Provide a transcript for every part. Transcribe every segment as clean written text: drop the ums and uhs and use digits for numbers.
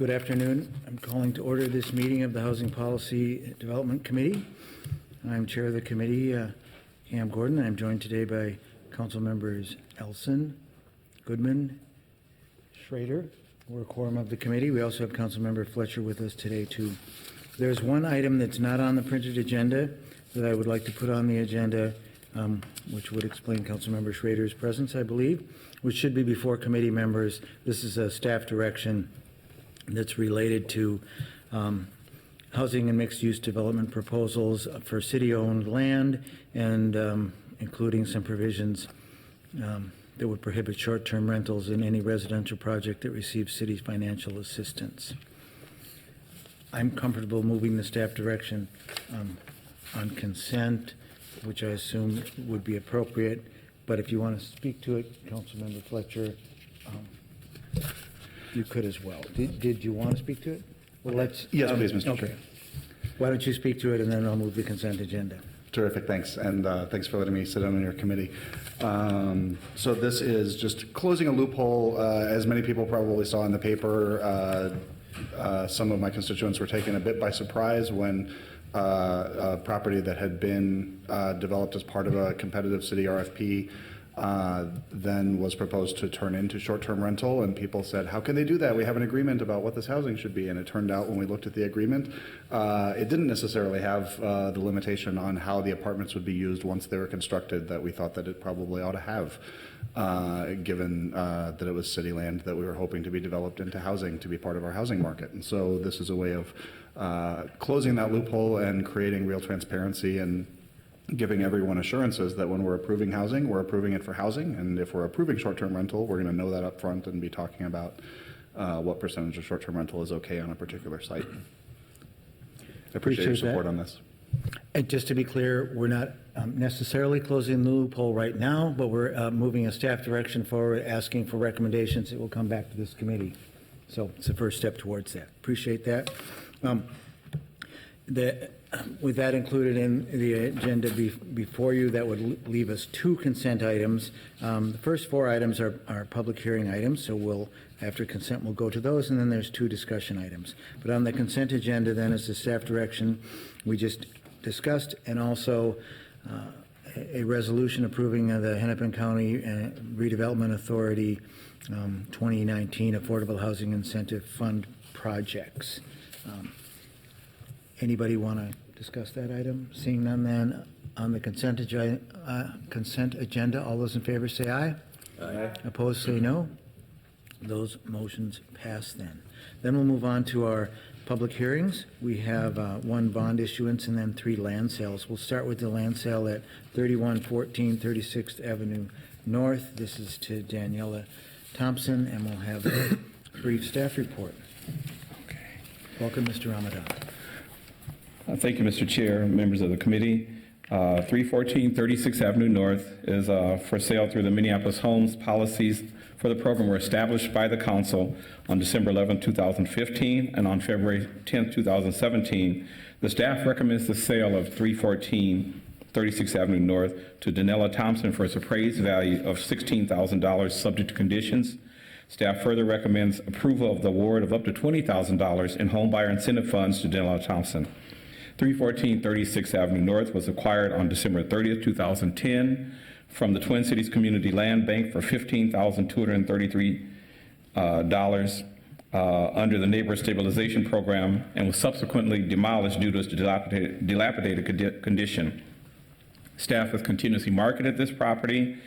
Good afternoon. I'm calling to order this meeting of the Housing Policy Development Committee. I'm chair of the committee, Cam Gordon. I'm joined today by council members Elson, Goodman, Schrader. We're a quorum of the committee. We also have council member Fletcher with us today too. There's one item that's not on the printed agenda that I would like to put on the agenda, which would explain council member Schrader's presence, I believe, which should be before committee members. This is a staff direction that's related to housing and mixed-use development proposals for city-owned land and including some provisions that would prohibit short-term rentals in any residential project that receives city financial assistance. I'm comfortable moving the staff direction on consent, which I assume would be appropriate. But if you want to speak to it, Councilmember Fletcher, you could as well. Did you want to speak to it? Well, let's. Yes, please, Mr. Chair. Why don't you speak to it, and then I'll move the consent agenda. Terrific, thanks. And thanks for letting me sit on your committee. So this is just closing a loophole. As many people probably saw in the paper, some of my constituents were taken a bit by surprise when a property that had been developed as part of a competitive city RFP then was proposed to turn into short-term rental, and people said, how can they do that? We have an agreement about what this housing should be. And it turned out when we looked at the agreement, it didn't necessarily have the limitation on how the apartments would be used once they were constructed that we thought that it probably ought to have, given that it was city land that we were hoping to be developed into housing to be part of our housing market. And so this is a way of closing that loophole and creating real transparency and giving everyone assurances that when we're approving housing, we're approving it for housing. And if we're approving short-term rental, we're going to know that up front and be talking about what percentage of short-term rental is okay on a particular site. I appreciate your support on this. And just to be clear, we're not necessarily closing the loophole right now, but we're moving a staff direction forward, asking for recommendations that will come back to this committee. So it's the first step towards that. Appreciate that. With that included in the agenda before you, that would leave us two consent items. The first four items are public hearing items, so after consent, we'll go to those, and then there's two discussion items. But on the consent agenda, then, is the staff direction we just discussed, and also a resolution approving the Hennepin County Redevelopment Authority 2019 Affordable Housing Incentive Fund projects. Anybody want to discuss that item? Seeing none, then on the consent agenda, all those in favor say aye. Aye. Opposed say no. Those motions pass then. Then we'll move on to our public hearings. We have one bond issuance and then three land sales. We'll start with the land sale at 3114 36th Avenue North. This is to Daniela Thompson, and we'll have a brief staff report. Okay. Welcome, Mr. Ramadan. Thank you, Mr. Chair, members of the committee. 314 36th Avenue North is for sale through the Minneapolis Homes. Policies for the program were established by the council on December 11, 2015, and on February 10, 2017. The staff recommends the sale of 314 36th Avenue North to Daniela Thompson for its appraised value of $16,000 subject to conditions. Staff further recommends approval of the award of up to $20,000 in home buyer incentive funds to Daniela Thompson. 314 36th Avenue North was acquired on December 30th, 2010 from the Twin Cities Community Land Bank for $15,233 under the Neighbor Stabilization Program, and was subsequently demolished due to its dilapidated condition. Staff has continuously marketed this property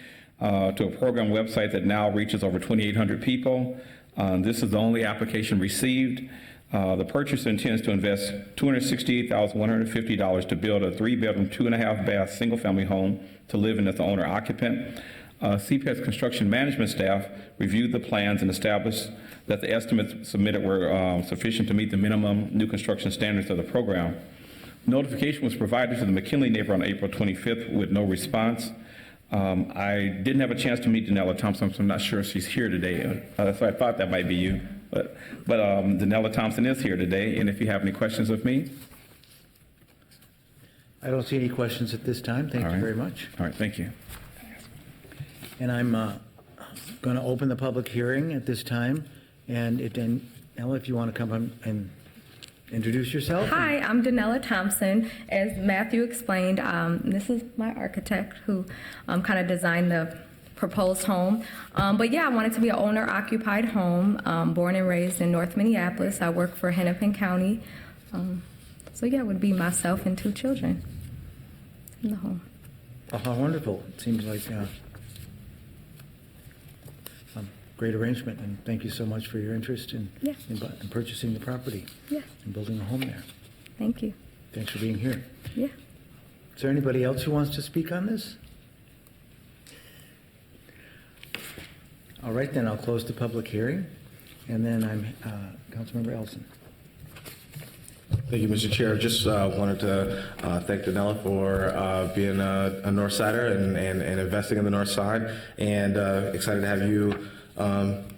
to a program website that now reaches over 2,800 people. This is the only application received. The purchaser intends to invest $268,150 to build a 3-bedroom, 2.5-bath single-family home to live in as the owner-occupant. CPS construction management staff reviewed the plans and established that the estimates submitted were sufficient to meet the minimum new construction standards of the program. Notification was provided to the McKinley neighbor on April 25th with no response. I didn't have a chance to meet Daniela Thompson, so I'm not sure if she's here today. So I thought that might be you. But Daniela Thompson is here today, and if you have any questions of me. I don't see any questions at this time. Thank you very much. All right, thank you. And I'm going to open the public hearing at this time. And if Ella, if you want to come on and introduce yourself. Hi, I'm Danella Thompson. As Matthew explained, this is my architect who kind of designed the proposed home. But yeah, I wanted to be an owner-occupied home, born and raised in North Minneapolis. I work for Hennepin County. So yeah, it would be myself and 2 children in the home. Oh, how wonderful. It seems like a great arrangement, and thank you so much for your interest in, Yeah. in purchasing the property Yeah, and building a home there. thank you. Thanks for being here. Yeah. Is there anybody else who wants to speak on this? All right, then I'll close the public hearing, and then I'm Councilmember Elson. Thank you, Mr. Chair. Just wanted to thank Danella for being a North Sider and investing in the North Side, and excited to have you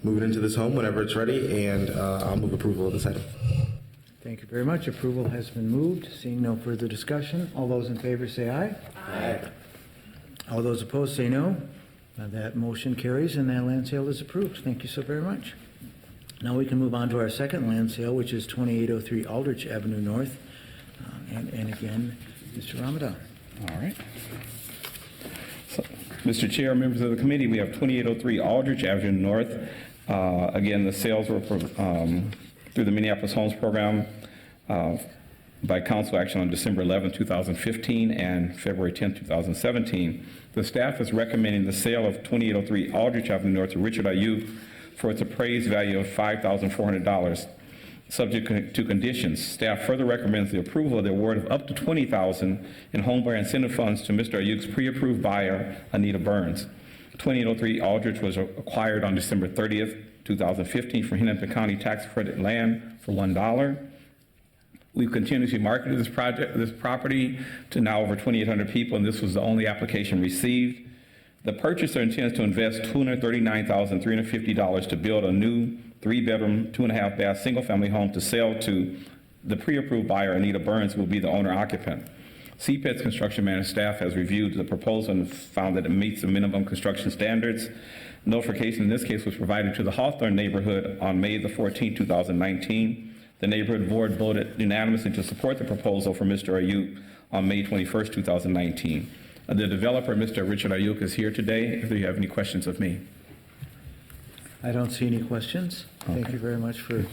move into this home whenever it's ready, and I'll move approval of this item. Thank you very much. Approval has been moved. Seeing no further discussion, all those in favor say aye. Aye. All those opposed say no. That motion carries, and that land sale is approved. Thank you so very much. Now we can move on to our second land sale, which is 2803 Aldrich Avenue North. And again, Mr. Ramadan. All right. So, Mr. Chair, members of the committee, we have 2803 Aldrich Avenue North. Again, the sales were through the Minneapolis Homes Program by council action on December 11, 2015 and February 10, 2017. The staff is recommending the sale of 2803 Aldrich Avenue North to Richard Ayuk for its appraised value of $5,400, subject to conditions. Staff further recommends the approval of the award of up to $20,000 in home buyer incentive funds to Mr. Ayuk's pre-approved buyer, Anita Burns. 2803 Aldrich was acquired on December 30th, 2015 from Hennepin County tax credit land for $1. We've continuously marketed this property to now over 2,800 people, and this was the only application received. The purchaser intends to invest $239,350 to build a new 3-bedroom, 2.5-bath, single-family home to sell to the pre-approved buyer, Anita Burns, who will be the owner-occupant. CPED's construction manager staff has reviewed the proposal and found that it meets the minimum construction standards. Notification in this case was provided to the Hawthorne neighborhood on May the 14th, 2019. The neighborhood board voted unanimously to support the proposal for Mr. Ayuk on May 21st, 2019. The developer, Mr. Richard Ayuk, is here today. If you have any questions of me. I don't see any questions. Thank you very much for a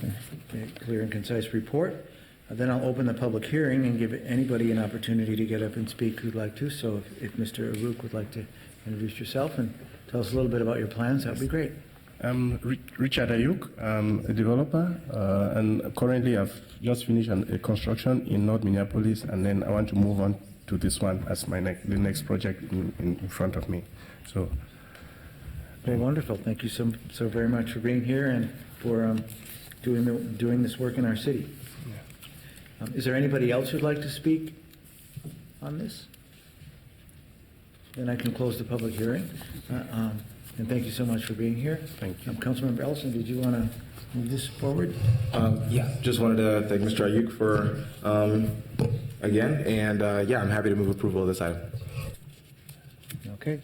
clear and concise report. Then I'll open the public hearing and give anybody an opportunity to get up and speak who'd like to. So if Mr. Ayuk would like to introduce yourself and tell us a little bit about your plans, that would be great. I'm Richard Ayuk. I'm a developer, and currently I've just finished a construction in North Minneapolis, and then I want to move on to this one as the next project in front of me. So, Well, wonderful. Thank you so very much for being here and for doing this work in our city. Is there anybody else who'd like to speak on this? Then I can close the public hearing. And thank you so much for being here. Thank you. Councilmember Ellison, did you want to move this forward? Yeah, just wanted to thank Mr. Ayuk for, again, and yeah, I'm happy to move approval of this item. Okay.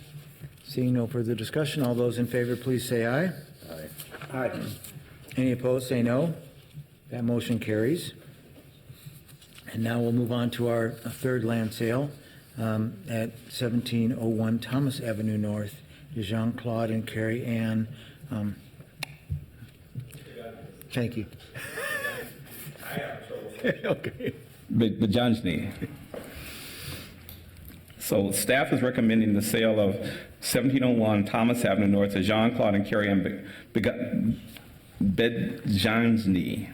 Seeing no further discussion, all those in favor, please say aye. Aye. Any opposed, say no. That motion carries. And now we'll move on to our third land sale at 1701 Thomas Avenue North. Jean-Claude and Carrie Ann. Thank you. I have trouble. Okay. Bajanjni. So staff is recommending the sale of 1701 Thomas Avenue North to Jean-Claude and Carrie Ann Bajanjni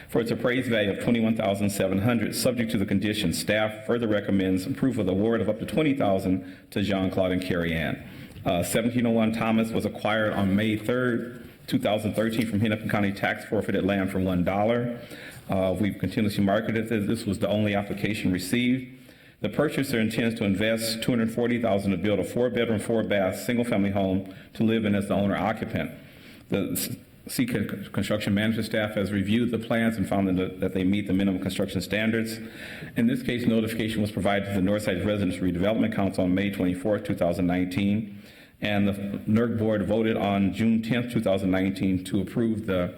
for its appraised value of $21,700, subject to the conditions. Staff further recommends approval of the award of up to $20,000 to Jean-Claude and Carrie Ann. 1701 Thomas was acquired on May 3rd, 2013 from Hennepin County tax forfeited land for $1. We've continuously marketed this. This was the only application received. The purchaser intends to invest $240,000 to build a 4-bedroom, 4-bath, single-family home to live in as the owner-occupant. The CCAD construction management staff has reviewed the plans and found that they meet the minimum construction standards. In this case, notification was provided to the Northside Residents Redevelopment Council on May 24, 2019, and the NERC board voted on June 10, 2019 to approve the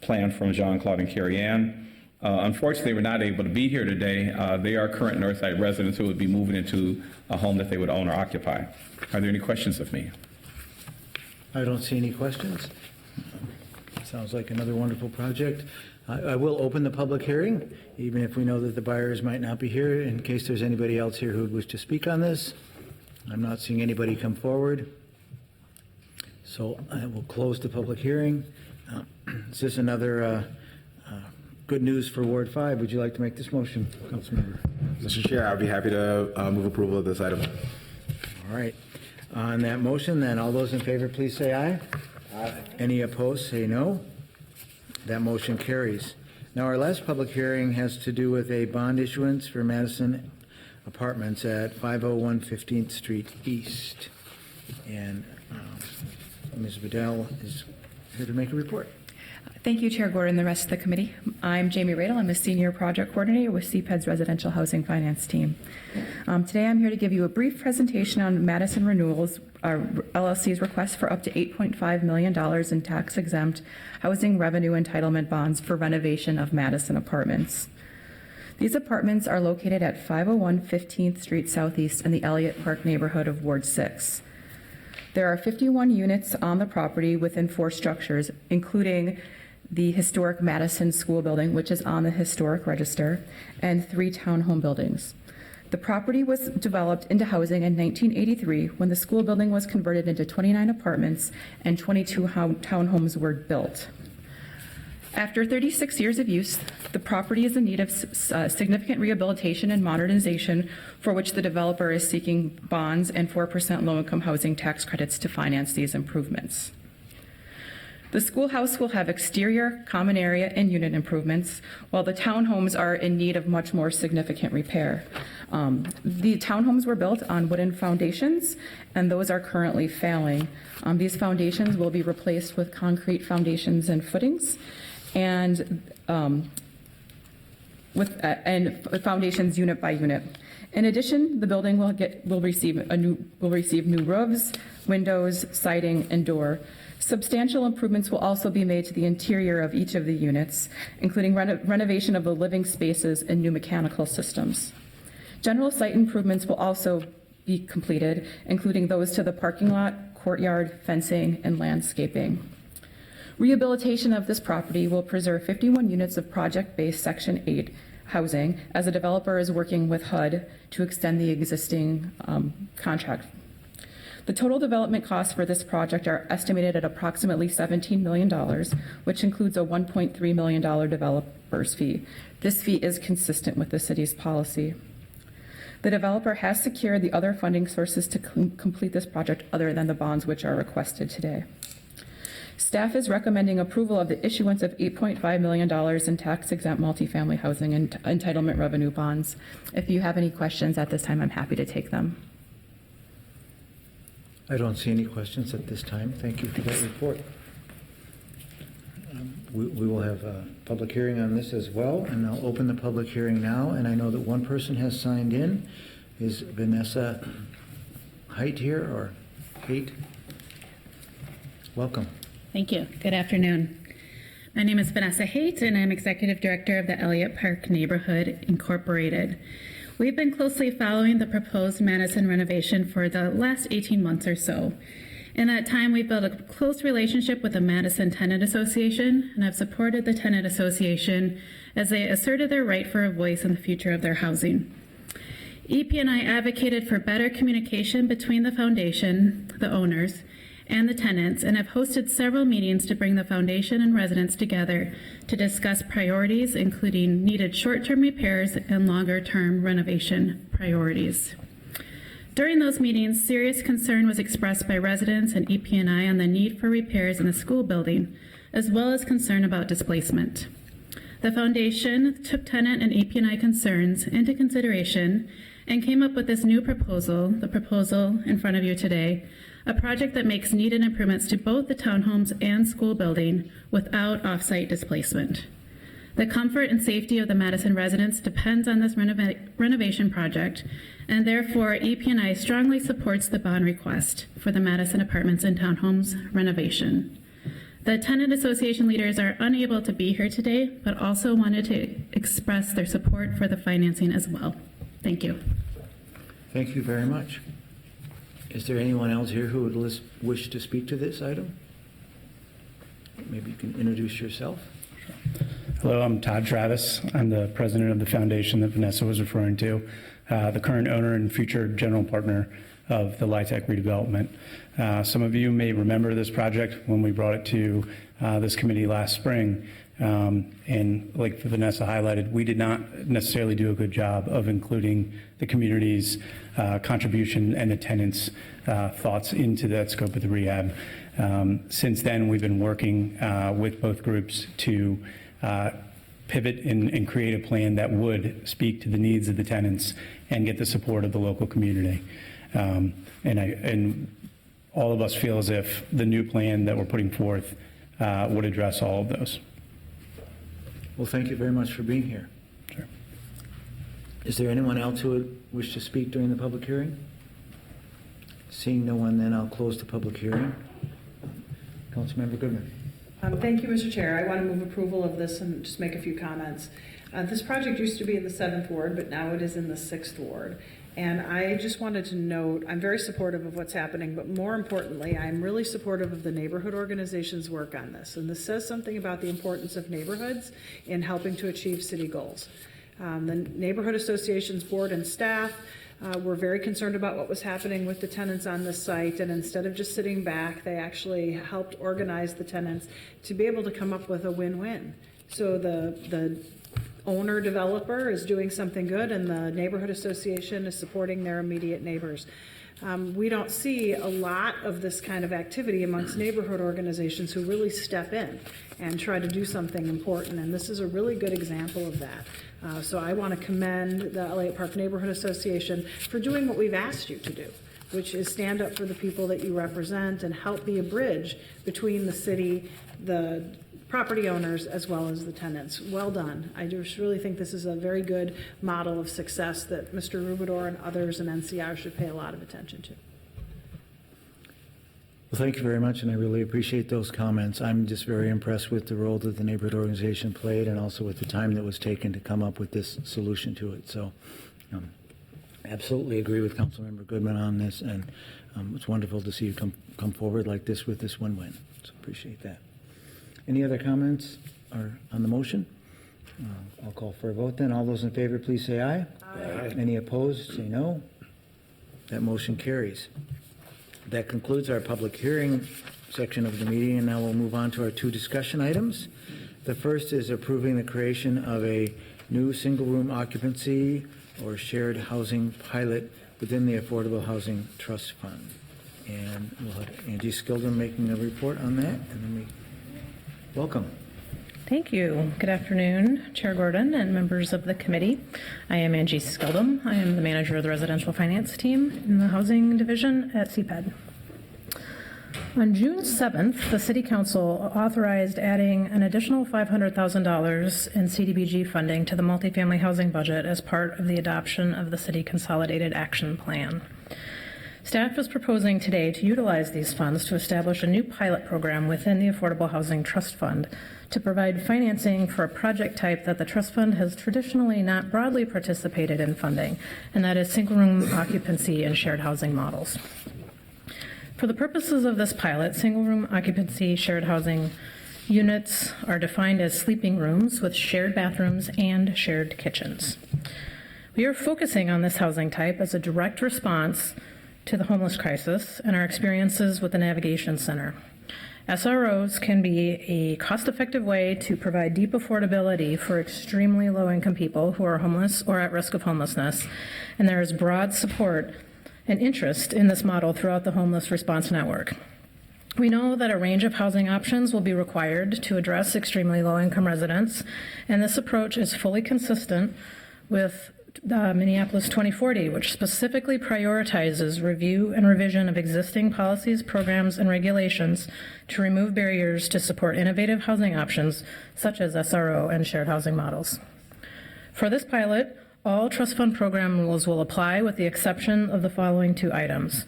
plan from Jean-Claude and Carrie Ann. Unfortunately, they were not able to be here today. They are current Northside residents who would be moving into a home that they would own or occupy. Are there any questions of me? I don't see any questions. Sounds like another wonderful project. I will open the public hearing, even if we know that the buyers might not be here, in case there's anybody else here who would wish to speak on this. I'm not seeing anybody come forward. So I will close the public hearing. Is this another good news for Ward 5? Would you like to make this motion, Councilmember? Mr. Chair, I'd be happy to move approval of this item. All right. On that motion, then, all those in favor, please say aye. Aye. Any opposed, say no. That motion carries. Now, our last public hearing has to do with a bond issuance for Madison Apartments at 501 15th Street East. And Ms. Bedell is here to make a report. Thank you, Chair Gordon and the rest of the committee. I'm Jamie Radel. I'm a Senior Project Coordinator with CPED's Residential Housing Finance Team. Today I'm here to give you a brief presentation on Madison Renewals, our LLC's request for up to $8.5 million in tax-exempt housing revenue entitlement bonds for renovation of Madison Apartments. These apartments are located at 501 15th Street Southeast in the Elliott Park neighborhood of Ward 6. There are 51 units on the property within 4 structures, including the historic Madison School Building, which is on the Historic Register, and 3 townhome buildings. The property was developed into housing in 1983 when the school building was converted into 29 apartments and 22 townhomes were built. After 36 years of use, the property is in need of significant rehabilitation and modernization, for which the developer is seeking bonds and 4% low-income housing tax credits to finance these improvements. The schoolhouse will have exterior, common area, and unit improvements, while the townhomes are in need of much more significant repair. The townhomes were built on wooden foundations, and those are currently failing. These foundations will be replaced with concrete foundations and footings, and foundations unit by unit. In addition, the building will receive new roofs, windows, siding, and door. Substantial improvements will also be made to the interior of each of the units, including renovation of the living spaces and new mechanical systems. General site improvements will also be completed, including those to the parking lot, courtyard, fencing, and landscaping. Rehabilitation of this property will preserve 51 units of project-based Section 8 housing, as the developer is working with HUD to extend the existing contract. The total development costs for this project are estimated at approximately $17 million, which includes a $1.3 million developer's fee. This fee is consistent with the city's policy. The developer has secured the other funding sources to complete this project other than the bonds which are requested today. Staff is recommending approval of the issuance of $8.5 million in tax-exempt multifamily housing and entitlement revenue bonds. If you have any questions at this time, I'm happy to take them. I don't see any questions at this time. Thank you for that report. We will have a public hearing on this as well, and I'll open the public hearing now. And I know that one person has signed in. Is Vanessa Hayes here, or Haight? Welcome. Thank you. Good afternoon. My name is Vanessa Hayes, and I'm Executive Director of the Elliott Park Neighborhood Incorporated. We've been closely following the proposed Madison renovation for the last 18 months or so. In that time, we've built a close relationship with the Madison Tenant Association, and have supported the Tenant Association as they asserted their right for a voice in the future of their housing. EP&I advocated for better communication between the foundation, the owners, and the tenants, and have hosted several meetings to bring the foundation and residents together to discuss priorities, including needed short-term repairs and longer-term renovation priorities. During those meetings, serious concern was expressed by residents and EP&I on the need for repairs in the school building, as well as concern about displacement. The foundation took tenant and EP&I concerns into consideration and came up with this new proposal, the proposal in front of you today, a project that makes needed improvements to both the townhomes and school building without off-site displacement. The comfort and safety of the Madison residents depends on this renovation project, and therefore EP&I strongly supports the bond request for the Madison Apartments and Townhomes renovation. The tenant association leaders are unable to be here today, but also wanted to express their support for the financing as well. Thank you. Thank you very much. Is there anyone else here who would wish to speak to this item? Maybe you can introduce yourself. Hello, I'm Todd Travis. I'm the president of the foundation that Vanessa was referring to, the current owner and future general partner of the LIHTC redevelopment. Some of you may remember this project when we brought it to this committee last spring. And like Vanessa highlighted, we did not necessarily do a good job of including the community's contribution and the tenants' thoughts into that scope of the rehab. Since then, we've been working with both groups to pivot and create a plan that would speak to the needs of the tenants and get the support of the local community. And all of us feel as if the new plan that we're putting forth would address all of those. Well, thank you very much for being here. Sure. Is there anyone else who would wish to speak during the public hearing? Seeing no one, then I'll close the public hearing. Councilmember Goodman. Thank you, Mr. Chair. I want to move approval of this and just make a few comments. This project used to be in the 7th Ward, but now it is in the 6th Ward. And I just wanted to note, I'm very supportive of what's happening, but more importantly, I'm really supportive of the neighborhood organization's work on this. And this says something about the importance of neighborhoods in helping to achieve city goals. The Neighborhood Association's board and staff were very concerned about what was happening with the tenants on this site, and instead of just sitting back, they actually helped organize the tenants to be able to come up with a win-win. So the owner developer is doing something good, and the neighborhood association is supporting their immediate neighbors. We don't see a lot of this kind of activity amongst neighborhood organizations who really step in and try to do something important, and this is a really good example of that. So I want to commend the Elliott Park Neighborhood Association for doing what we've asked you to do, which is stand up for the people that you represent and help be a bridge between the city, the property owners, as well as the tenants. Well done. I just really think this is a very good model of success that Mr. Rubador and others in NCR should pay a lot of attention to. Well, thank you very much, and I really appreciate those comments. I'm just very impressed with the role that the neighborhood organization played and also with the time that was taken to come up with this solution to it. So absolutely agree with Councilmember Goodman on this, and it's wonderful to see you come forward like this with this win-win. So appreciate that. Any other comments or on the motion? I'll call for a vote then. All those in favor, please say aye. Aye. Any opposed, say no. That motion carries. That concludes our public hearing section of the meeting, and now we'll move on to our two discussion items. The first is approving the creation of a new single-room occupancy or shared housing pilot within the Affordable Housing Trust Fund. And we'll have Angie Skildum making a report on that, and then welcome. Thank you. Good afternoon, Chair Gordon and members of the committee. I am Angie Skildum. I am the manager of the residential finance team in the housing division at CPED. On June 7th, the City Council authorized adding an additional $500,000 in CDBG funding to the multifamily housing budget as part of the adoption of the City Consolidated Action Plan. Staff is proposing today to utilize these funds to establish a new pilot program within the Affordable Housing Trust Fund to provide financing for a project type that the trust fund has traditionally not broadly participated in funding, and that is single-room occupancy and shared housing models. For the purposes of this pilot, single-room occupancy shared housing units are defined as sleeping rooms with shared bathrooms and shared kitchens. We are focusing on this housing type as a direct response to the homeless crisis and our experiences with the Navigation Center. SROs can be a cost-effective way to provide deep affordability for extremely low-income people who are homeless or at risk of homelessness, and there is broad support and interest in this model throughout the homeless response network. We know that a range of housing options will be required to address extremely low-income residents, and this approach is fully consistent with Minneapolis 2040, which specifically prioritizes review and revision of existing policies, programs, and regulations to remove barriers to support innovative housing options such as SRO and shared housing models. For this pilot, all trust fund program rules will apply with the exception of the following two items.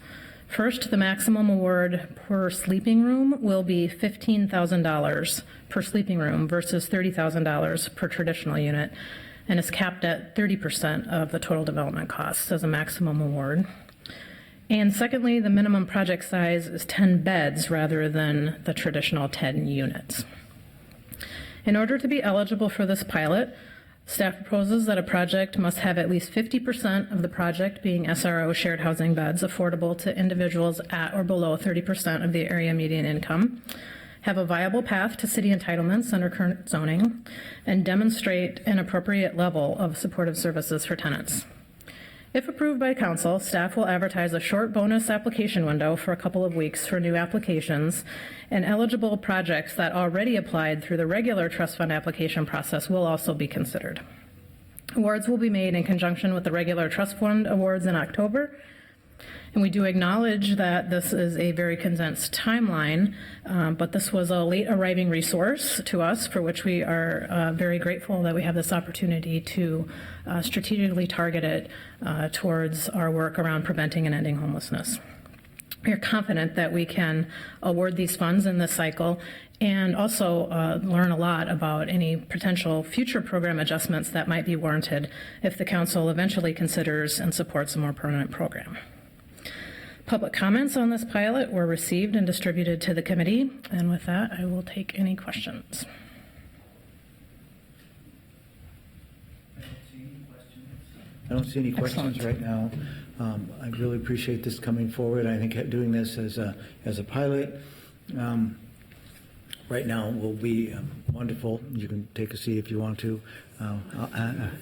First, the maximum award per sleeping room will be $15,000 per sleeping room versus $30,000 per traditional unit, and is capped at 30% of the total development costs as a maximum award. And secondly, the minimum project size is 10 beds rather than the traditional 10 units. In order to be eligible for this pilot, staff proposes that a project must have at least 50% of the project being SRO shared housing beds affordable to individuals at or below 30% of the area median income, have a viable path to city entitlements under current zoning, and demonstrate an appropriate level of supportive services for tenants. If approved by council, staff will advertise a short bonus application window for a couple of weeks for new applications, and eligible projects that already applied through the regular trust fund application process will also be considered. Awards will be made in conjunction with the regular trust fund awards in October. And we do acknowledge that this is a very condensed timeline, but this was a late arriving resource to us for which we are very grateful that we have this opportunity to strategically target it towards our work around preventing and ending homelessness. We are confident that we can award these funds in this cycle and also learn a lot about any potential future program adjustments that might be warranted if the council eventually considers and supports a more permanent program. Public comments on this pilot were received and distributed to the committee, and with that, I will take any questions. I don't see any questions right now. I really appreciate this coming forward. I think doing this as a pilot right now will be wonderful. You can take a seat if you want to. And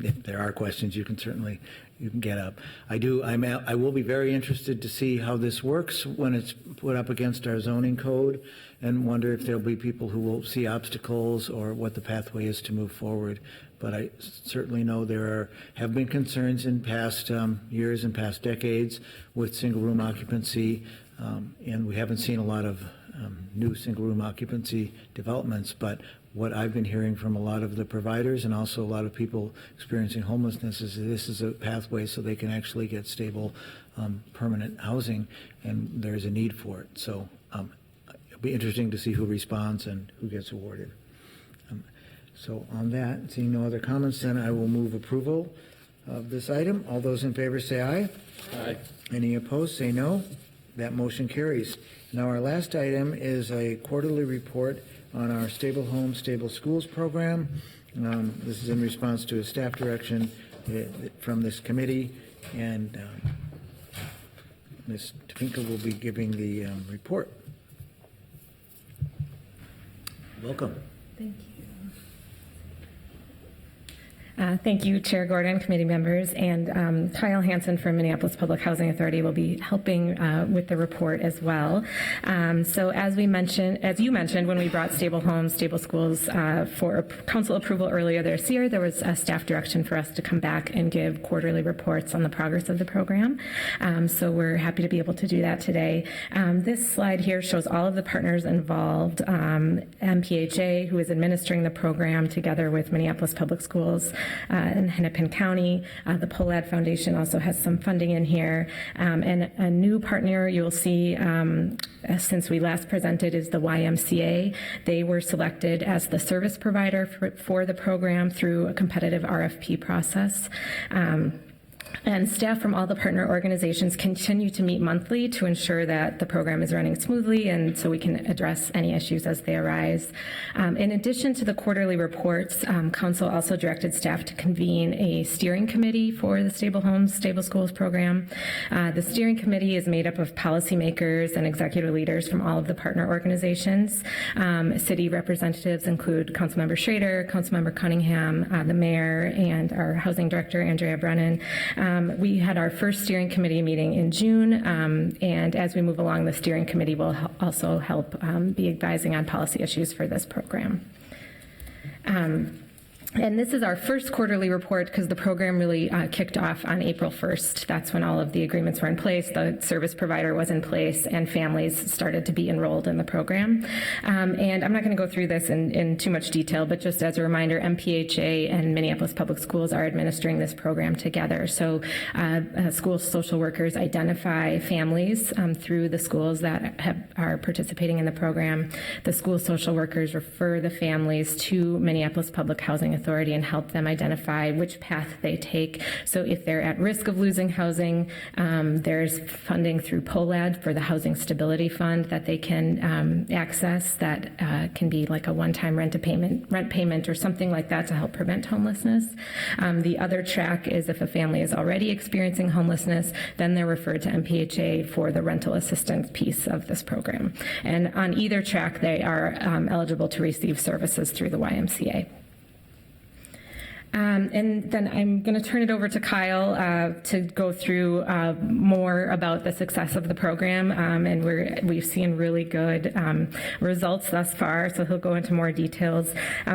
if there are questions, you can get up. I will be very interested to see how this works when it's put up against our zoning code, and wonder if there'll be people who will see obstacles or what the pathway is to move forward. But I certainly know there have been concerns in past years and past decades with single room occupancy, and we haven't seen a lot of new single room occupancy developments, but what I've been hearing from a lot of the providers and also a lot of people experiencing homelessness is that this is a pathway so they can actually get stable, permanent housing, and there's a need for it. So it'll be interesting to see who responds and who gets awarded. So on that, seeing no other comments, then I will move approval of this item. All those in favor say aye. Aye. Any opposed, say no. That motion carries. Now our last item is a quarterly report on our Stable Homes, Stable Schools program. This is in response to a staff direction from this committee, and Ms. Topinka will be giving the report. Welcome. Thank you. Thank you, Chair Gordon, committee members, and Kyle Hansen from Minneapolis Public Housing Authority will be helping with the report as well. So as you mentioned, when we brought Stable Homes, Stable Schools for council approval earlier this year, there was a staff direction for us to come back and give quarterly reports on the progress of the program. So we're happy to be able to do that today. This slide here shows all of the partners involved, MPHA, who is administering the program together with Minneapolis Public Schools, in Hennepin County. The POLAD Foundation also has some funding in here. And a new partner you'll see since we last presented is the YMCA. They were selected as the service provider for the program through a competitive RFP process. And staff from all the partner organizations continue to meet monthly to ensure that the program is running smoothly and so we can address any issues as they arise. In addition to the quarterly reports, Council also directed staff to convene a steering committee for the Stable Homes, Stable Schools program. The steering committee is made up of policymakers and executive leaders from all of the partner organizations. City representatives include Councilmember Schrader, Councilmember Cunningham, the mayor, and our housing director, Andrea Brennan. We had our first steering committee meeting in June, and as we move along, the steering committee will also help be advising on policy issues for this program. And this is our first quarterly report because the program really kicked off on April 1st. That's when all of the agreements were in place, the service provider was in place, and families started to be enrolled in the program. And I'm not going to go through this in too much detail, but just as a reminder, MPHA and Minneapolis Public Schools are administering this program together. So school social workers identify families through the schools that are participating in the program. The school social workers refer the families to Minneapolis Public Housing Authority and help them identify which path they take. So if they're at risk of losing housing, there's funding through POLAD for the Housing Stability Fund that they can access that can be like a one-time rent payment or something like that to help prevent homelessness. The other track is if a family is already experiencing homelessness, then they're referred to MPHA for the rental assistance piece of this program. And on either track, they are eligible to receive services through the YMCA. And then I'm going to turn it over to Kyle to go through more about the success of the program. And we've seen really good results thus far, so he'll go into more details.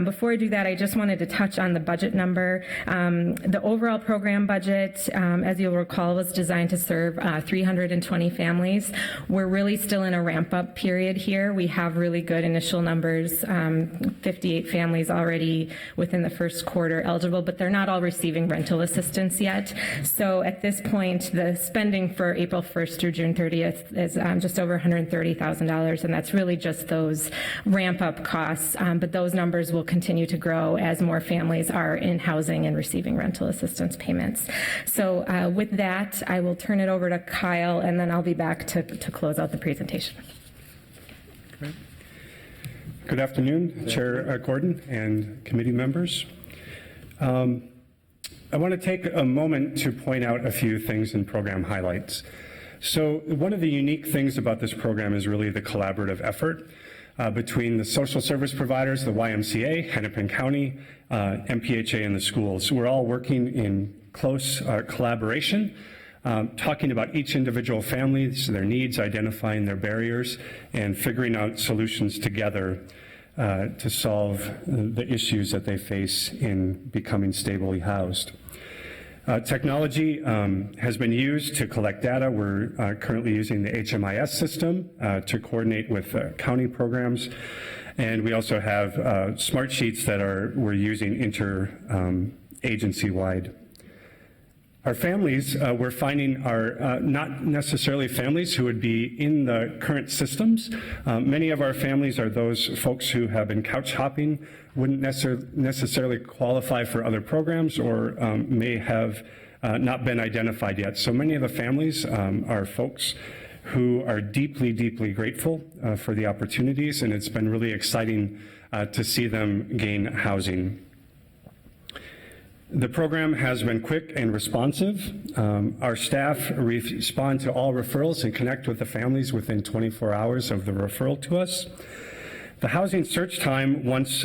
Before I do that, I just wanted to touch on the budget number. The overall program budget, as you'll recall, was designed to serve 320 families. We're really still in a ramp-up period here. We have really good initial numbers, 58 families already within the first quarter eligible, but they're not all receiving rental assistance yet. So at this point, the spending for April 1st through June 30th is just over $130,000, and that's really just those ramp-up costs. But those numbers will continue to grow as more families are in housing and receiving rental assistance payments. So with that, I will turn it over to Kyle, and then I'll be back to close out the presentation. Good afternoon, Chair Gordon and committee members. I want to take a moment to point out a few things in program highlights. So one of the unique things about this program is really the collaborative effort between the social service providers, the YMCA, Hennepin County, MPHA, and the schools. We're all working in close collaboration, talking about each individual family, so their needs, identifying their barriers, and figuring out solutions together to solve the issues that they face in becoming stably housed. Technology has been used to collect data. We're currently using the HMIS system to coordinate with county programs. And we also have smart sheets that we're using agency-wide. Our families, we're finding, are not necessarily families who would be in the current systems. Many of our families are those folks who have been couch hopping, wouldn't necessarily qualify for other programs, or may have not been identified yet. So many of the families are folks who are deeply, deeply grateful for the opportunities, and it's been really exciting to see them gain housing. The program has been quick and responsive. Our staff respond to all referrals and connect with the families within 24 hours of the referral to us. The housing search time, once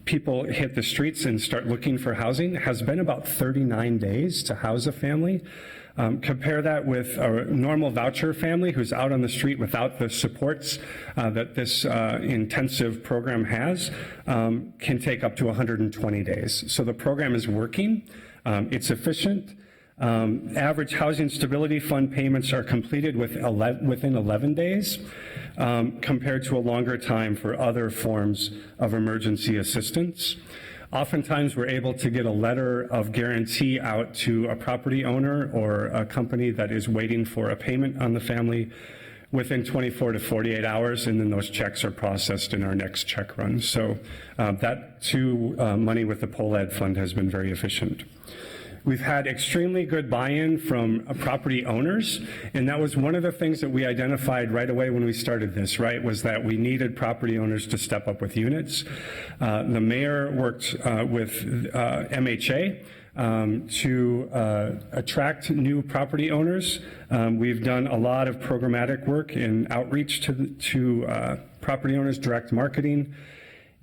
people hit the streets and start looking for housing, has been about 39 days to house a family. Compare that with a normal voucher family who's out on the street without the supports that this intensive program has, can take up to 120 days. So the program is working, it's efficient. Average Housing Stability Fund payments are completed within 11 days, compared to a longer time for other forms of emergency assistance. Oftentimes, we're able to get a letter of guarantee out to a property owner or a company that is waiting for a payment on the family within 24 to 48 hours, and then those checks are processed in our next check run. So that too, money with the POLAD fund has been very efficient. We've had extremely good buy-in from property owners, and that was one of the things that we identified right away when we started this, right, was that we needed property owners to step up with units. The mayor worked with MHA to attract new property owners. We've done a lot of programmatic work in outreach to property owners, direct marketing.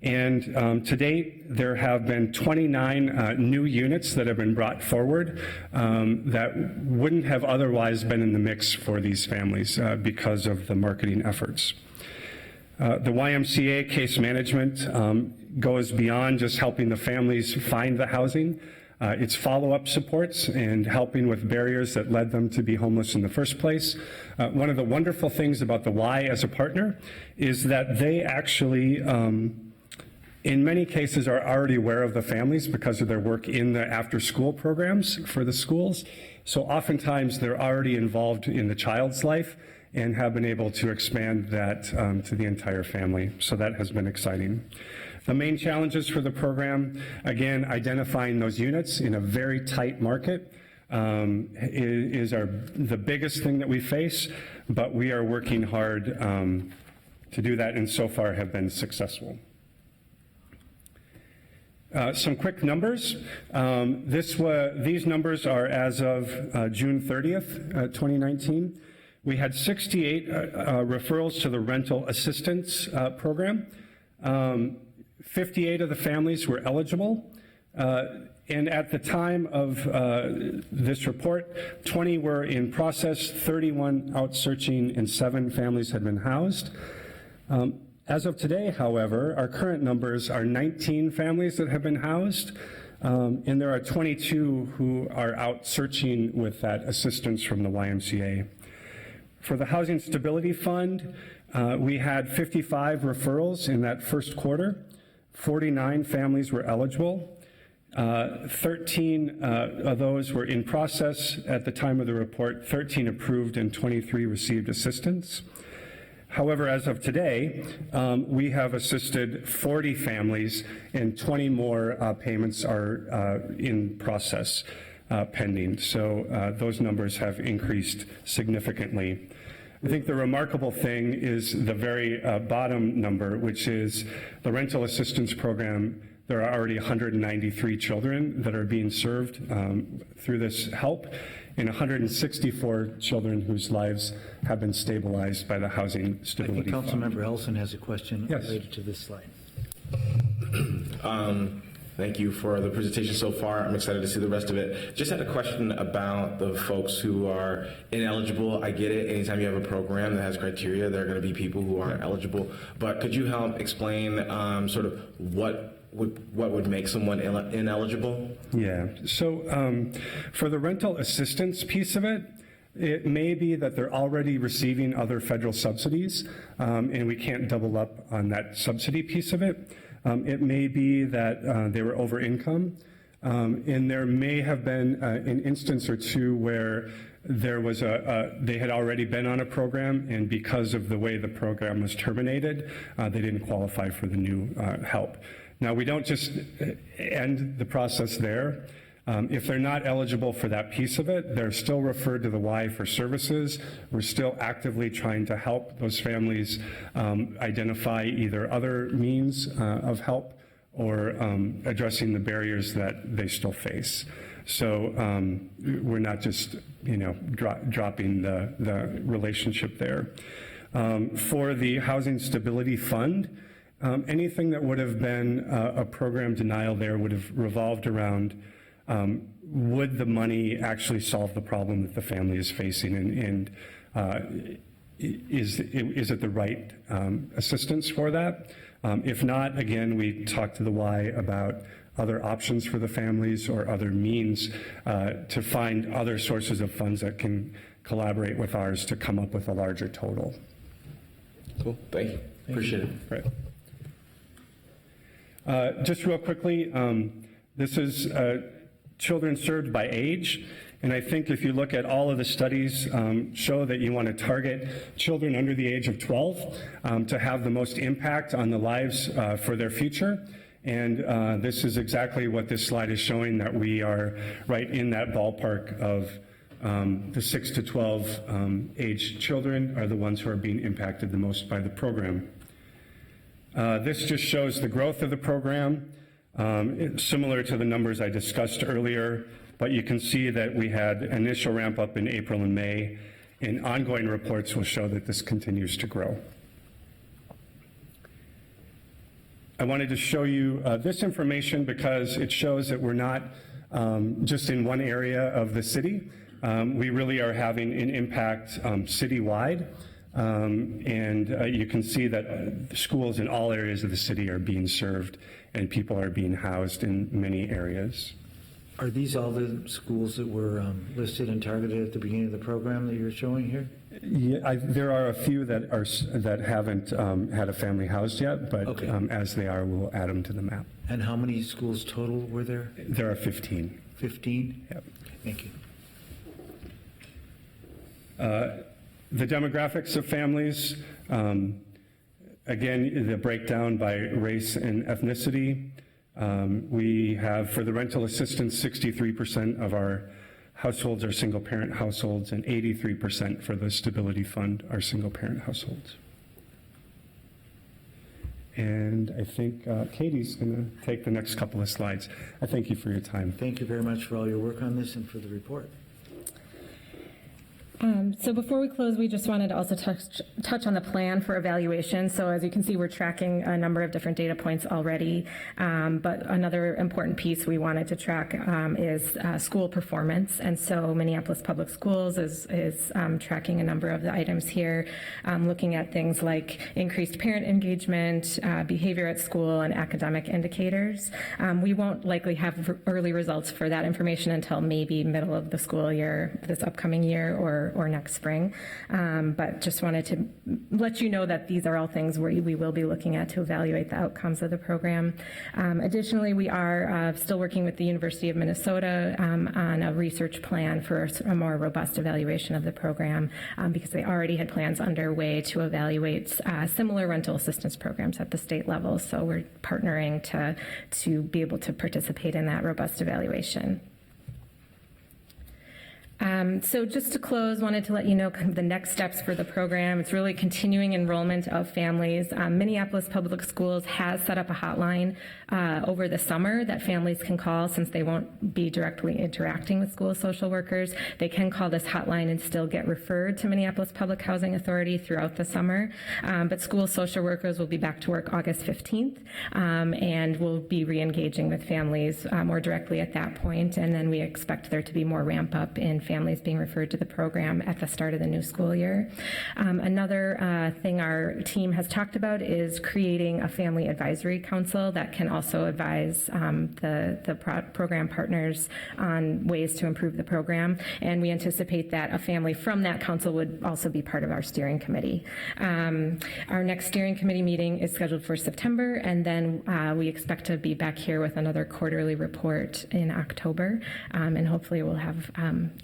And to date, there have been 29 new units that have been brought forward that wouldn't have otherwise been in the mix for these families because of the marketing efforts. The YMCA case management goes beyond just helping the families find the housing. It's follow-up supports and helping with barriers that led them to be homeless in the first place. One of the wonderful things about the Y as a partner is that they actually, in many cases, are already aware of the families because of their work in the after-school programs for the schools. So oftentimes they're already involved in the child's life and have been able to expand that to the entire family. So that has been exciting. The main challenges for the program, again, identifying those units in a very tight market is the biggest thing that we face, but we are working hard to do that and so far have been successful. Some quick numbers. These numbers are as of June 30th, 2019. We had 68 referrals to the rental assistance program. 58 of the families were eligible. And at the time of this report, 20 were in process, 31 out searching, and 7 families had been housed. As of today, however, our current numbers are 19 families that have been housed, and there are 22 who are out searching with that assistance from the YMCA. For the Housing Stability Fund, we had 55 referrals in that first quarter. 49 families were eligible. 13 of those were in process at the time of the report, 13 approved, and 23 received assistance. However, as of today, we have assisted 40 families and 20 more payments are in process pending. So those numbers have increased significantly. I think the remarkable thing is the very bottom number, which is the rental assistance program. There are already 193 children that are being served through this help, and 164 children whose lives have been stabilized by the Housing Stability Fund. Councilmember Ellison has a question Yes. related to this slide. Thank you for the presentation so far. I'm excited to see the rest of it. Just had a question about the folks who are ineligible. I get it. Anytime you have a program that has criteria, there are going to be people who aren't eligible. But could you help explain sort of what would make someone ineligible? Yeah. So for the rental assistance piece of it, it may be that they're already receiving other federal subsidies, and we can't double up on that subsidy piece of it. It may be that they were over income, and there may have been an instance or two where there was they had already been on a program, and because of the way the program was terminated, they didn't qualify for the new help. Now, we don't just end the process there. If they're not eligible for that piece of it, they're still referred to the Y for services. We're still actively trying to help those families identify either other means of help or addressing the barriers that they still face. So we're not just, dropping the relationship there. For the Housing Stability Fund, anything that would have been a program denial there would have revolved around would the money actually solve the problem that the family is facing, and is it the right assistance for that? If not, again, we talk to the Y about other options for the families or other means to find other sources of funds that can collaborate with ours to come up with a larger total. Cool. Thank you. Appreciate it. Right. Just real quickly, this is children served by age, and I think if you look at all of the studies show that you want to target children under the age of 12 to have the most impact on the lives for their future. And this is exactly what this slide is showing, that we are right in that ballpark of the 6 to 12 age children are the ones who are being impacted the most by the program. This just shows the growth of the program. It's similar to the numbers I discussed earlier, but you can see that we had initial ramp up in April and May, and ongoing reports will show that this continues to grow. I wanted to show you this information because it shows that we're not just in one area of the city. We really are having an impact citywide. And you can see that schools in all areas of the city are being served and people are being housed in many areas. Are these all the schools that were listed and targeted at the beginning of the program that you're showing here? Yeah, there are a few that haven't had a family housed yet, but Okay. As they are, we'll add them to the map. And how many schools total were there? There are 15. 15? Yep. Thank you. The demographics of families, again, the breakdown by race and ethnicity. We have, for the rental assistance, 63% of our households are single-parent households, and 83% for the stability fund are single-parent households. And I think Katie's going to take the next couple of slides. I thank you for your time. Thank you very much for all your work on this and for the report. So before we close, we just wanted to also touch on the plan for evaluation. So as you can see, we're tracking a number of different data points already. But another important piece we wanted to track is school performance. And so Minneapolis Public Schools is tracking a number of the items here, looking at things like increased parent engagement, behavior at school, and academic indicators. We won't likely have early results for that information until maybe middle of the school year, this upcoming year, or next spring. But just wanted to let you know that these are all things we will be looking at to evaluate the outcomes of the program. Additionally, we are still working with the University of Minnesota on a research plan for a more robust evaluation of the program because they already had plans underway to evaluate similar rental assistance programs at the state level. So we're partnering to be able to participate in that robust evaluation. So just to close, wanted to let you know kind of the next steps for the program. It's really continuing enrollment of families. Minneapolis Public Schools has set up a hotline over the summer that families can call since they won't be directly interacting with school social workers. They can call this hotline and still get referred to Minneapolis Public Housing Authority throughout the summer. But school social workers will be back to work August 15th and will be re-engaging with families more directly at that point. And then we expect there to be more ramp up in families being referred to the program at the start of the new school year. Another thing our team has talked about is creating a family advisory council that can also advise the program partners on ways to improve the program. And we anticipate that a family from that council would also be part of our steering committee. Our next steering committee meeting is scheduled for September, and then we expect to be back here with another quarterly report in October, and hopefully we'll have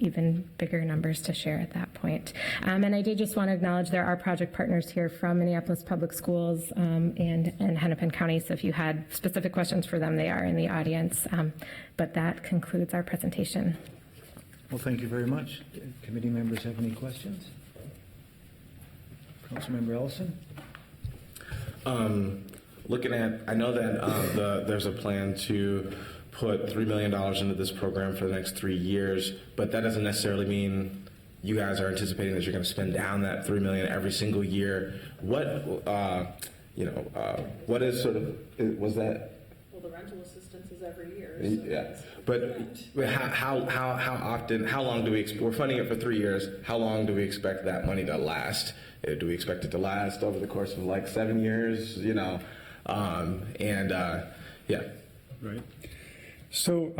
even bigger numbers to share at that point. And I did just want to acknowledge there are project partners here from Minneapolis Public Schools and Hennepin County, so if you had specific questions for them, they are in the audience. But that concludes our presentation. Well, thank you very much. Do committee members have any questions? Councilmember Ellison? Looking at, I know that there's a plan to put $3 million into this program for the next 3 years, but that doesn't necessarily mean you guys are anticipating that you're going to spend down that $3 million every single year. What what is sort of, was that? Well, the rental assistance is every year. So Yeah, but how often, how long do we, we're funding it for 3 years, how long do we expect that money to last? Do we expect it to last over the course of like 7 years, yeah. Right. So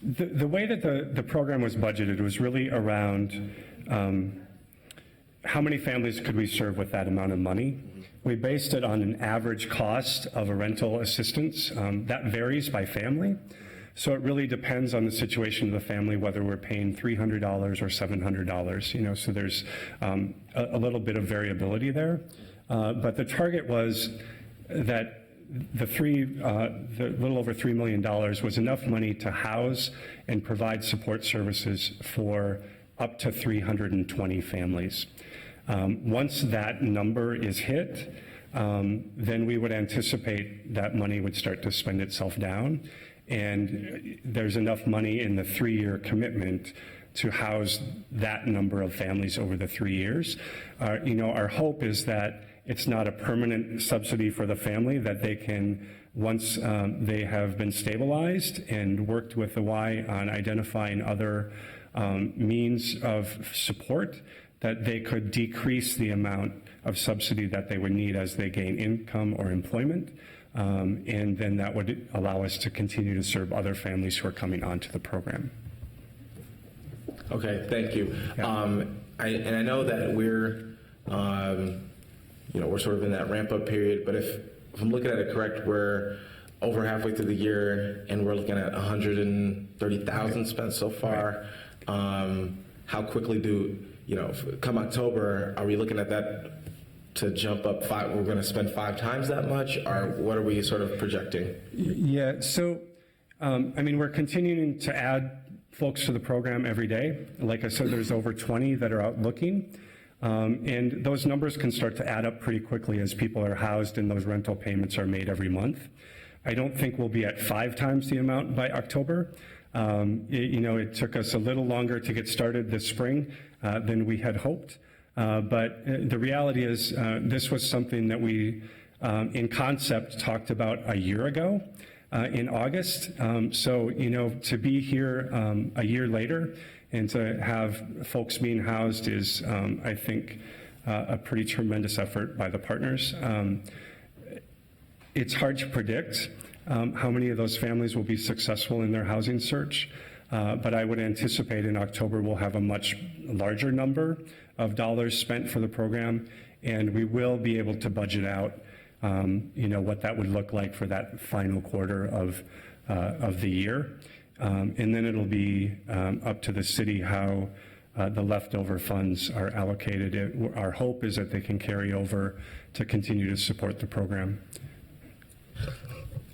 the way that the program was budgeted was really around how many families could we serve with that amount of money. We based it on an average cost of a rental assistance. That varies by family. So it really depends on the situation of the family, whether we're paying $300 or $700, so there's a little bit of variability there. But the target was that the little over $3 million was enough money to house and provide support services for up to 320 families. Once that number is hit, then we would anticipate that money would start to spend itself down. And there's enough money in the 3-year commitment to house that number of families over the 3 years. Our hope is that it's not a permanent subsidy for the family, that they can, once they have been stabilized and worked with the Y on identifying other means of support, that they could decrease the amount of subsidy that they would need as they gain income or employment. And then that would allow us to continue to serve other families who are coming onto the program. Okay, thank you. Yeah. I know that we're sort of in that ramp up period, but if I'm looking at it correct, we're over halfway through the year and we're looking at 130,000 spent so far. How quickly come October, are we looking at that to jump up we're going to spend 5 times that much, or what are we sort of projecting? Yeah, so, we're continuing to add folks to the program every day. Like I said, there's over 20 that are out looking. And those numbers can start to add up pretty quickly as people are housed and those rental payments are made every month. I don't think we'll be at 5 times the amount by October. It took us a little longer to get started this spring than we had hoped. But the reality is this was something that we, in concept, talked about a year ago in August. To be here a year later and to have folks being housed is, I think, a pretty tremendous effort by the partners. It's hard to predict how many of those families will be successful in their housing search, but I would anticipate in October we'll have a much larger number of dollars spent for the program, and we will be able to budget out what that would look like for that final quarter of the year. And then it'll be up to the city how the leftover funds are allocated. Our hope is that they can carry over to continue to support the program.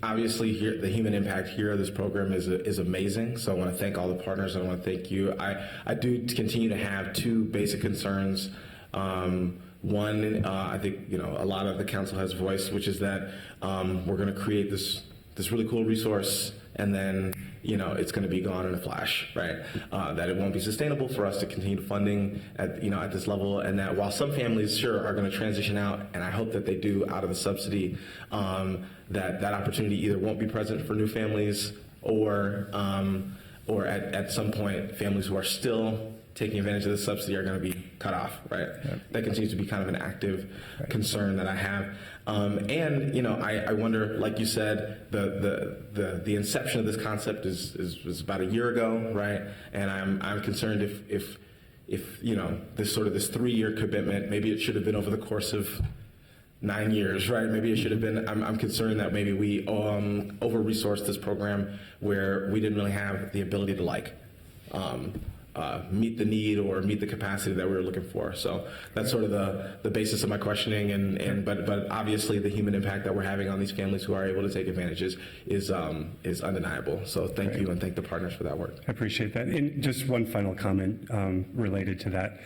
Obviously, the human impact here of this program is amazing. So I want to thank all the partners. I want to thank you. I do continue to have 2 basic concerns. One, I think a lot of the council has voiced, which is that we're going to create this really cool resource, and then it's going to be gone in a flash, right? That it won't be sustainable for us to continue funding at this level, and that while some families sure are going to transition out, and I hope that they do out of the subsidy, that opportunity either won't be present for new families or at some point families who are still taking advantage of the subsidy are going to be cut off, right? Yep. That continues to be kind of an active concern that I have. I wonder, like you said, the inception of this concept was about a year ago, right? And I'm concerned if this 3-year commitment, maybe it should have been over the course of 9 years, right? Maybe it should have been. I'm concerned that maybe we over-resourced this program where we didn't really have the ability to meet the need or meet the capacity that we were looking for. So that's sort of the basis of my questioning. But obviously the human impact that we're having on these families who are able to take advantages is undeniable. So thank you, and thank the partners for that work. I appreciate that. And just one final comment related to that.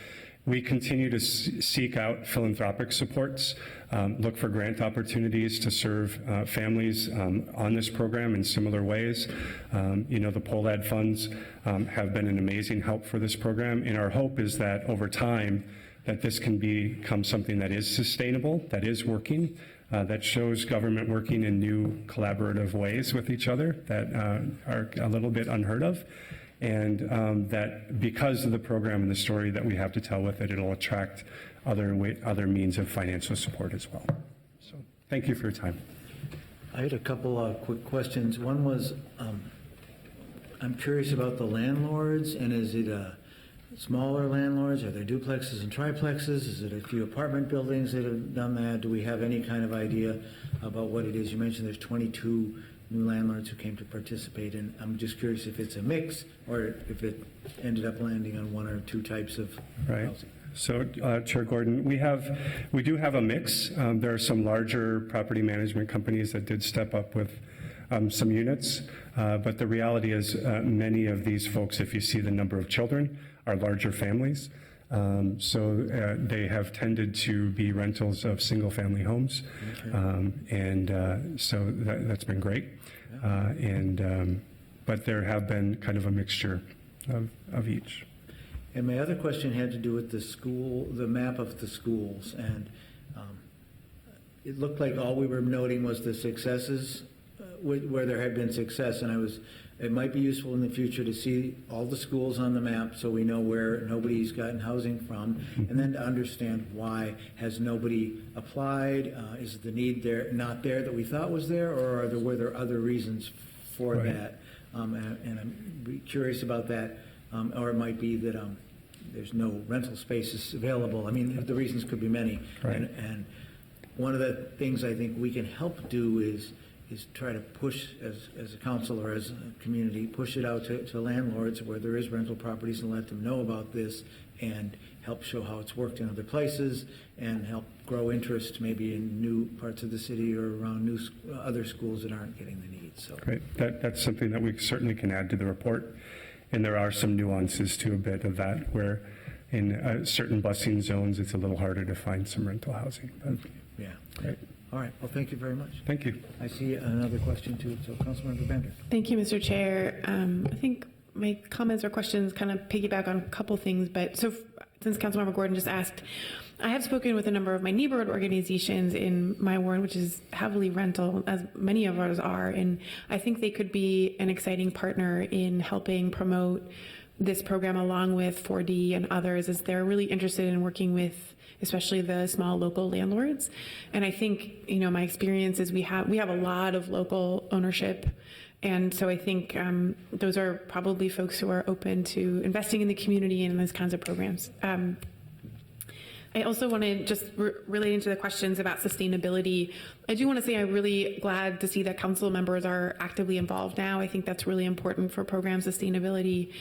We continue to seek out philanthropic supports, look for grant opportunities to serve families on this program in similar ways. The POLAD funds have been an amazing help for this program, and our hope is that over time that this can become something that is sustainable, that is working, that shows government working in new collaborative ways with each other that are a little bit unheard of. And that because of the program and the story that we have to tell with it, it'll attract other means of financial support as well. So thank you for your time. I had a couple of quick questions. One was, I'm curious about the landlords, and is it smaller landlords? Are there duplexes and triplexes? Is it a few apartment buildings that have done that? Do we have any kind of idea about what it is? You mentioned there's 22 new landlords who came to participate, and I'm just curious if it's a mix or if it ended up landing on 1 or 2 types of housing. So, Chair Gordon, we do have a mix. There are some larger property management companies that did step up with some units, but the reality is many of these folks, if you see the number of children, are larger families. So they have tended to be rentals of single-family homes, so that's been great. But there have been kind of a mixture of each. And my other question had to do with the map of the schools, and it looked like all we were noting was the successes where there had been success, and I was it might be useful in the future to see all the schools on the map so we know where nobody's gotten housing from, and then to understand why has nobody applied? Is the need there not there that we thought was there, or were there other reasons for Right. that? And I'm curious about that. Or it might be that there's no rental spaces available. I mean, the reasons could be many. Right. And one of the things I think we can help do is try to push as a council or as a community, push it out to landlords where there is rental properties and let them know about this and help show how it's worked in other places and help grow interest maybe in new parts of the city or around other schools that aren't getting the needs. So. Great. That's something that we certainly can add to the report. And there are some nuances to a bit of that where in certain busing zones, it's a little harder to find some rental housing. But, Yeah. great. All right. Well, thank you very much. Thank you. I see another question too. So Councilmember Bender. Thank you, Mr. Chair. I think my comments or questions kind of piggyback on a couple things, but since Councilmember Gordon just asked, I have spoken with a number of my neighborhood organizations in my ward, which is heavily rental, as many of ours are, and I think they could be an exciting partner in helping promote this program along with 4D and others, as they're really interested in working with especially the small local landlords. And I think, my experience is we have a lot of local ownership. And so I think those are probably folks who are open to investing in the community and those kinds of programs. I also want to just relating to the questions about sustainability, I do want to say I'm really glad to see that council members are actively involved now. I think that's really important for program sustainability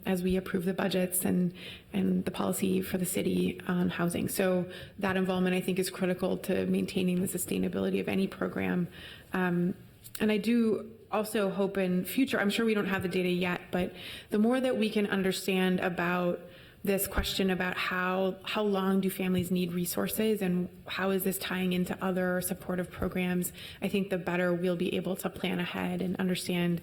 as we approve the budgets and the policy for the city on housing. So that involvement, I think, is critical to maintaining the sustainability of any program. And I do also hope in future, I'm sure we don't have the data yet, but the more that we can understand about this question about how long do families need resources and how is this tying into other supportive programs, I think the better we'll be able to plan ahead and understand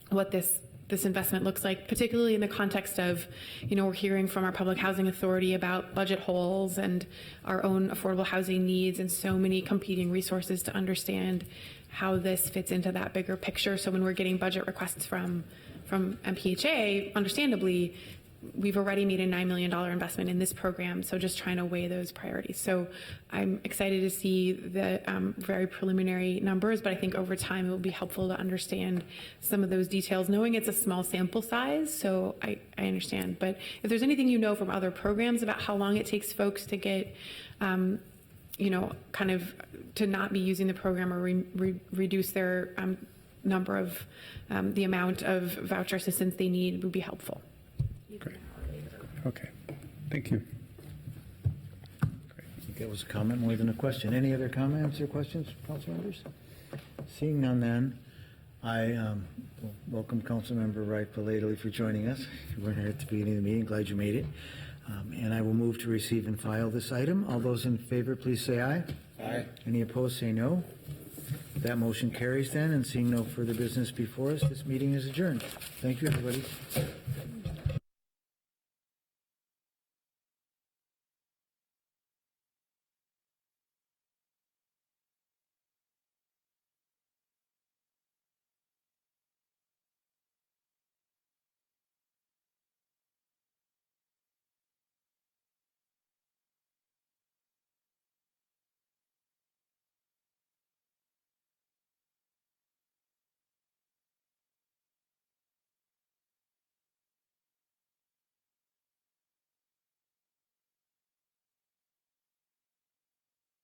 what this investment looks like, particularly in the context of, we're hearing from our public housing authority about budget holes and our own affordable housing needs and so many competing resources to understand how this fits into that bigger picture. So when we're getting budget requests from MPHA, understandably, we've already made a $9 million investment in this program, so just trying to weigh those priorities. So I'm excited to see the very preliminary numbers, but I think over time it will be helpful to understand some of those details, knowing it's a small sample size, so I understand. But if there's anything from other programs about how long it takes folks to get kind of to not be using the program or reduce their number of the amount of voucher assistance they need would be helpful. Great. Okay. Thank you. I think that was a comment more than a question. Any other comments or questions, council members? Seeing none, then I will welcome Councilmember Wright Paladely for joining us. You weren't here at the beginning of the meeting. Glad you made it. And I will move to receive and file this item. All those in favor, please say aye. Aye. Any opposed, say no. That motion carries then, and seeing no further business before us, this meeting is adjourned. Thank you, everybody.